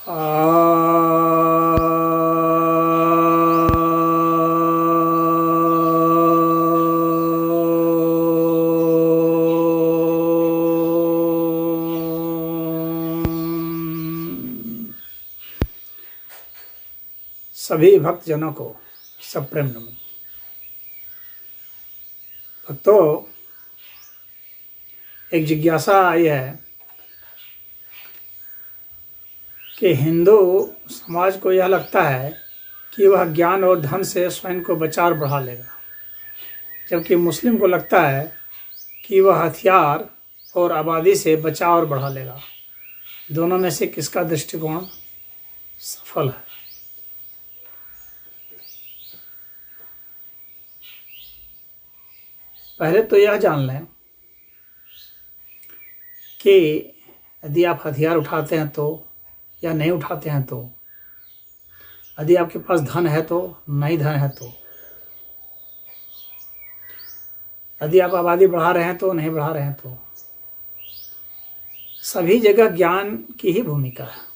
सभी भक्तजनों को सप्रेम नमन। भक्तों, एक जिज्ञासा आई है कि हिंदू समाज को यह लगता है कि वह ज्ञान और धन से स्वयं को बचा और बढ़ा लेगा, जबकि मुस्लिम को लगता है कि वह हथियार और आबादी से बचा और बढ़ा लेगा। दोनों में से किसका दृष्टिकोण सफल है? पहले तो यह जान लें कि यदि आप हथियार उठाते हैं तो या नहीं उठाते हैं, तो यदि आपके पास धन है तो, नहीं धन है तो, यदि आप आबादी बढ़ा रहे हैं तो, नहीं बढ़ा रहे हैं तो, सभी जगह ज्ञान की ही भूमिका है।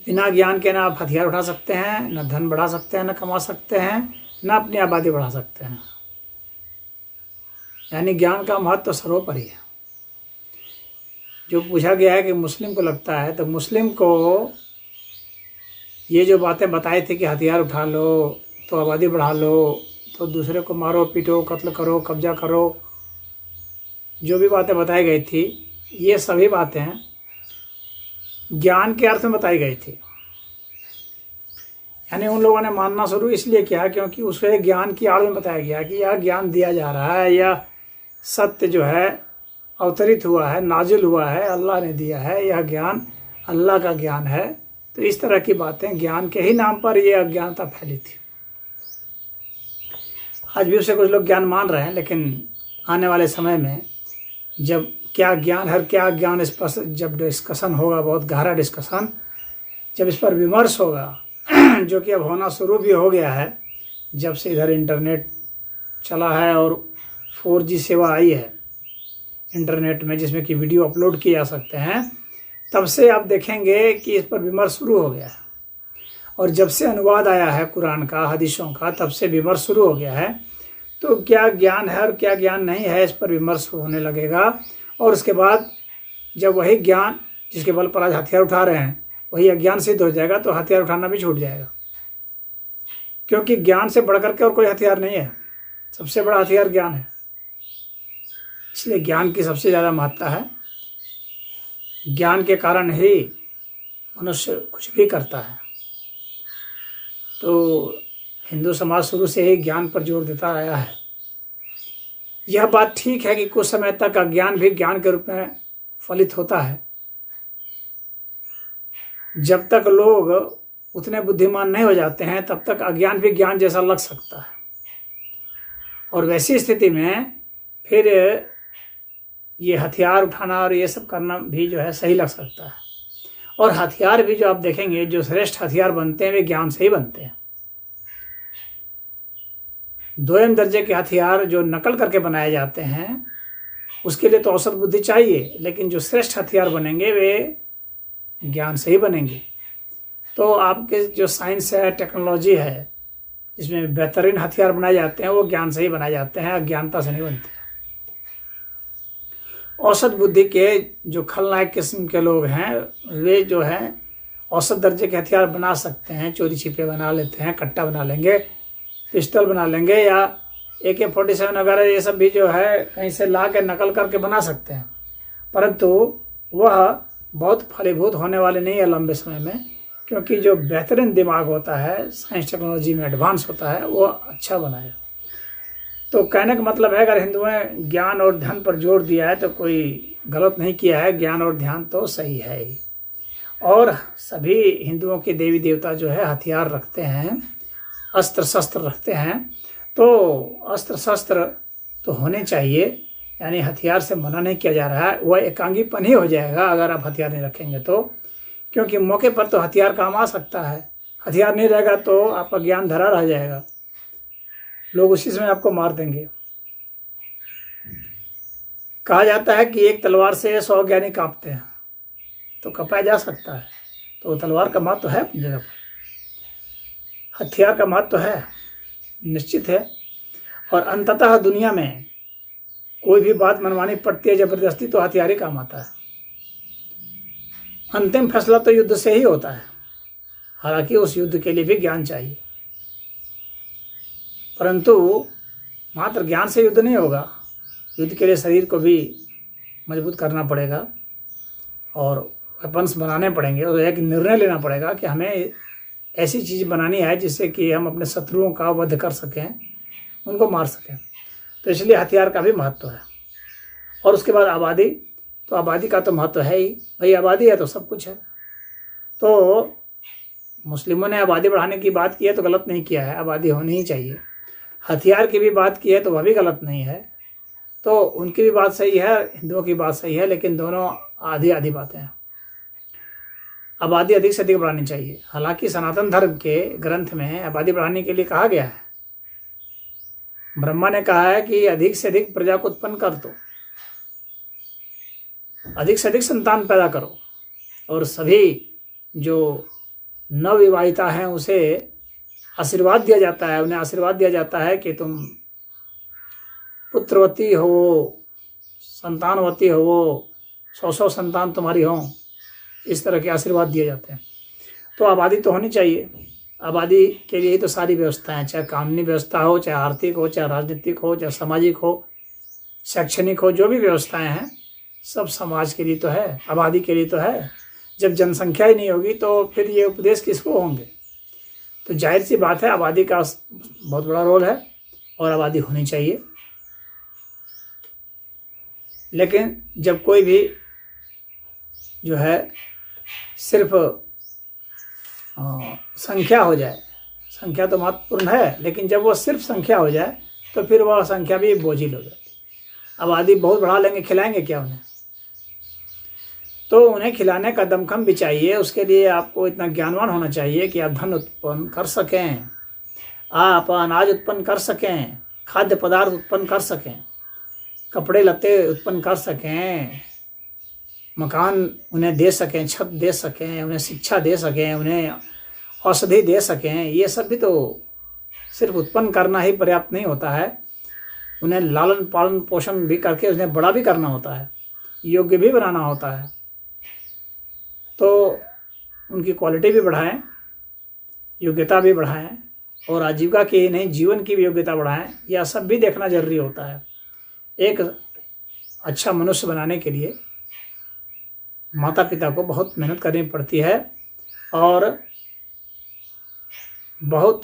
बिना ज्ञान के ना आप हथियार उठा सकते हैं, न धन बढ़ा सकते हैं, न कमा सकते हैं, न अपनी आबादी बढ़ा सकते हैं। यानी ज्ञान का महत्व सर्वोपरि है। जो पूछा गया है कि मुस्लिम को लगता है, तो मुस्लिम को ये जो बातें बताई थी कि हथियार उठा लो तो आबादी बढ़ा लो, तो दूसरे को मारो पीटो, कत्ल करो, कब्जा करो, जो भी बातें बताई गई थी, ये सभी बातें ज्ञान के अर्थ में बताई गई थी। यानी उन लोगों ने मानना शुरू इसलिए किया क्योंकि उसे ज्ञान की आड़ में बताया गया कि यह ज्ञान दिया जा रहा है, यह सत्य जो है अवतरित हुआ है, नाजिल हुआ है, अल्लाह ने दिया है, यह ज्ञान अल्लाह का ज्ञान है। तो इस तरह की बातें, ज्ञान के ही नाम पर यह अज्ञानता फैली थी। आज भी उसे कुछ लोग ज्ञान मान रहे हैं, लेकिन आने वाले समय में जब क्या ज्ञान है, क्या ज्ञान, इस पर जब डिस्कशन होगा, बहुत गहरा डिस्कशन, जब इस पर विमर्श होगा, जो कि अब होना शुरू भी हो गया है, जब से इधर इंटरनेट चला है और 4G सेवा आई है इंटरनेट में, जिसमें कि वीडियो अपलोड किए जा सकते हैं, तब से आप देखेंगे कि इस पर विमर्श शुरू हो गया है। और जब से अनुवाद आया है कुरान का, हदीसों का, तब से विमर्श शुरू हो गया है। तो क्या ज्ञान है और क्या ज्ञान नहीं है, इस पर विमर्श होने लगेगा। और उसके बाद जब वही ज्ञान जिसके बल पर आज हथियार उठा रहे हैं वही अज्ञान सिद्ध हो जाएगा, तो हथियार उठाना भी छूट जाएगा। क्योंकि ज्ञान से बढ़ करके और कोई हथियार नहीं है, सबसे बड़ा हथियार ज्ञान है। इसलिए ज्ञान की सबसे ज़्यादा महत्ता है। ज्ञान के कारण ही मनुष्य कुछ भी करता है। तो हिंदू समाज शुरू से ही ज्ञान पर जोर देता आया है। यह बात ठीक है कि कुछ समय तक अज्ञान भी ज्ञान के रूप में फलित होता है। जब तक लोग उतने बुद्धिमान नहीं हो जाते हैं, तब तक अज्ञान भी ज्ञान जैसा लग सकता है। और वैसी स्थिति में फिर ये हथियार उठाना और ये सब करना भी जो है सही लग सकता है। और हथियार भी जो आप देखेंगे, जो श्रेष्ठ हथियार बनते हैं वे ज्ञान से ही बनते हैं। दोयम दर्जे के हथियार जो नकल करके बनाए जाते हैं, उसके लिए तो औसत बुद्धि चाहिए, लेकिन जो श्रेष्ठ हथियार बनेंगे वे ज्ञान से ही बनेंगे। तो आपके जो साइंस है, टेक्नोलॉजी है, जिसमें बेहतरीन हथियार बनाए जाते हैं, वो ज्ञान से ही बनाए जाते हैं, अज्ञानता से नहीं बनते। औसत बुद्धि के जो खलनायक किस्म के लोग हैं, वे जो हैं औसत दर्जे के हथियार बना सकते हैं। चोरी छिपे बना लेते हैं, कट्टा बना लेंगे, पिस्टल बना लेंगे, या AK-47 वगैरह ये सब भी जो है कहीं से ला के नकल करके बना सकते हैं। परंतु वह बहुत फलीभूत होने वाले नहीं है लंबे समय में, क्योंकि जो बेहतरीन दिमाग होता है, साइंस टेक्नोलॉजी में एडवांस होता है, वो अच्छा बनाए। तो कहने का मतलब है, अगर हिंदुओं ने ज्ञान और ध्यान पर जोर दिया है तो कोई गलत नहीं किया है। ज्ञान और ध्यान तो सही है ही। और सभी हिंदुओं के देवी देवता जो है हथियार रखते हैं, अस्त्र शस्त्र रखते हैं। तो अस्त्र शस्त्र तो होने चाहिए, यानी हथियार से मना नहीं किया जा रहा है। वह एकांगीपन ही हो जाएगा अगर आप हथियार नहीं रखेंगे तो, क्योंकि मौके पर तो हथियार काम आ सकता है। हथियार नहीं रहेगा तो आपका ज्ञान धरा रह जाएगा, लोग उसी समय आपको मार देंगे। कहा जाता है कि एक तलवार से 100 ज्ञानी कांपते हैं। तो कपाया जा सकता है। तो तलवार का महत्व तो है अपनी जगह पर, हथियार का महत्व तो है, निश्चित है। और अंततः दुनिया में कोई भी बात मनवानी पड़ती है जबरदस्ती, तो हथियार ही काम आता है। अंतिम फैसला तो युद्ध से ही होता है, हालांकि उस युद्ध के लिए भी ज्ञान चाहिए, परंतु मात्र ज्ञान से युद्ध नहीं होगा। युद्ध के लिए शरीर को भी मजबूत करना पड़ेगा और वेपन्स बनाने पड़ेंगे, और एक निर्णय लेना पड़ेगा कि हमें ऐसी चीज़ बनानी है जिससे कि हम अपने शत्रुओं का वध कर सकें, उनको मार सकें। तो इसलिए हथियार का भी महत्व है। और उसके बाद आबादी, तो आबादी का तो महत्व है ही, भाई आबादी है तो सब कुछ है। तो मुस्लिमों ने आबादी बढ़ाने की बात की है तो गलत नहीं किया है, आबादी होनी ही चाहिए। हथियार की भी बात की है तो वह भी गलत नहीं है, तो उनकी भी बात सही है, हिंदुओं की बात सही है, लेकिन दोनों आधी आधी बातें हैं। आबादी अधिक से अधिक बढ़ानी चाहिए, हालांकि सनातन धर्म के ग्रंथ में आबादी बढ़ाने के लिए कहा गया है। ब्रह्मा ने कहा है कि अधिक से अधिक प्रजा को उत्पन्न कर दो, अधिक से अधिक संतान पैदा करो, और सभी जो नवविवाहिता हैं उसे आशीर्वाद दिया जाता है, उन्हें आशीर्वाद दिया जाता है कि तुम पुत्रवती हो, संतानवती हो, 100 संतान तुम्हारी हों, इस तरह के आशीर्वाद दिए जाते हैं। तो आबादी तो होनी चाहिए। आबादी के लिए ही तो सारी व्यवस्थाएं, चाहे कानूनी व्यवस्था हो, चाहे आर्थिक हो, चाहे राजनीतिक हो, चाहे सामाजिक हो, शैक्षणिक हो, जो भी व्यवस्थाएं हैं सब समाज के लिए तो है, आबादी के लिए तो है। जब जनसंख्या ही नहीं होगी तो फिर ये उपदेश किसको होंगे। तो जाहिर सी बात है आबादी का बहुत बड़ा रोल है और आबादी होनी चाहिए। लेकिन जब कोई भी जो है सिर्फ संख्या हो जाए, संख्या तो महत्वपूर्ण है, लेकिन जब वो सिर्फ संख्या हो जाए तो फिर वह संख्या भी बोझिल हो जाती। आबादी बहुत बढ़ा लेंगे, खिलाएंगे क्या उन्हें? तो उन्हें खिलाने का दमखम भी चाहिए। उसके लिए आपको इतना ज्ञानवान होना चाहिए कि आप धन उत्पन्न कर सकें, आप अनाज उत्पन्न कर सकें, खाद्य पदार्थ उत्पन्न कर सकें, कपड़े लत्ते उत्पन्न कर सकें, मकान उन्हें दे सकें, छत दे सकें, उन्हें शिक्षा दे सकें, उन्हें औषधि दे सकें। ये सब भी तो सिर्फ उत्पन्न करना ही पर्याप्त नहीं होता है, उन्हें लालन पालन पोषण भी करके उन्हें बड़ा भी करना होता है, योग्य भी बनाना होता है। तो उनकी क्वालिटी भी बढ़ाएं, योग्यता भी बढ़ाएं, और आजीविका की ही नहीं जीवन की भी योग्यता बढ़ाएं। यह सब भी देखना जरूरी होता है। एक अच्छा मनुष्य बनाने के लिए माता पिता को बहुत मेहनत करनी पड़ती है और बहुत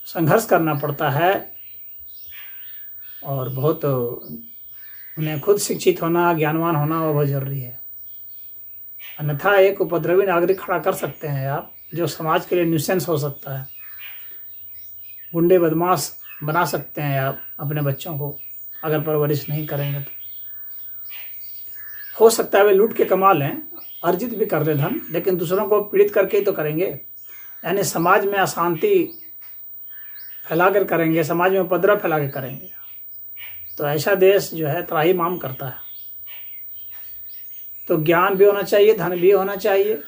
संघर्ष करना पड़ता है, और बहुत उन्हें खुद शिक्षित होना, ज्ञानवान होना वो बहुत जरूरी है। अन्यथा एक उपद्रवी नागरिक खड़ा कर सकते हैं आप, जो समाज के लिए न्यूसेंस हो सकता है। गुंडे बदमाश बना सकते हैं आप अपने बच्चों को, अगर परवरिश नहीं करेंगे तो। हो सकता है वे लूट के कमा लें, अर्जित भी कर लें धन, लेकिन दूसरों को पीड़ित करके ही तो करेंगे, यानी समाज में अशांति फैला कर करेंगे, समाज में उपद्रव फैला के करेंगे। तो ऐसा देश जो है त्राही माम करता है। तो ज्ञान भी होना चाहिए, धन भी होना चाहिए,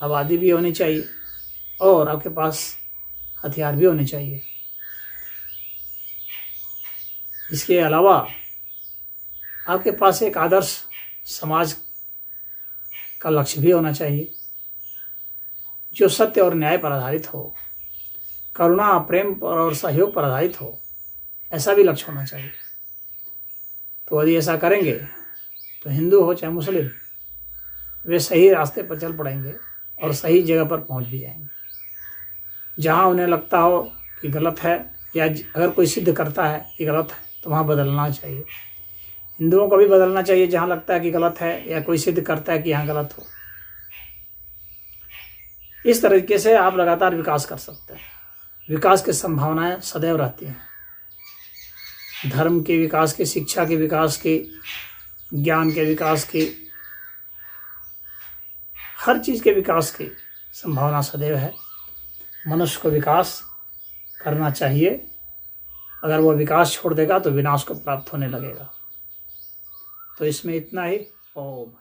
आबादी भी होनी चाहिए, और आपके पास हथियार भी होने चाहिए। इसके अलावा आपके पास एक आदर्श समाज का लक्ष्य भी होना चाहिए, जो सत्य और न्याय पर आधारित हो, करुणा, प्रेम पर और सहयोग पर आधारित हो। ऐसा भी लक्ष्य होना चाहिए। तो यदि ऐसा करेंगे तो हिंदू हो चाहे मुस्लिम, वे सही रास्ते पर चल पड़ेंगे और सही जगह पर पहुंच भी जाएंगे। जहां उन्हें लगता हो कि गलत है, या अगर कोई सिद्ध करता है कि गलत है, तो वहाँ बदलना चाहिए। हिंदुओं को भी बदलना चाहिए जहाँ लगता है कि गलत है, या कोई सिद्ध करता है कि यहाँ गलत हो। इस तरीके से आप लगातार विकास कर सकते हैं। विकास की संभावनाएं सदैव रहती हैं। धर्म के विकास की, शिक्षा के विकास की, ज्ञान के विकास की, हर चीज़ के विकास की संभावना सदैव है। मनुष्य को विकास करना चाहिए। अगर वो विकास छोड़ देगा तो विनाश को प्राप्त होने लगेगा। तो इसमें इतना ही। ओम।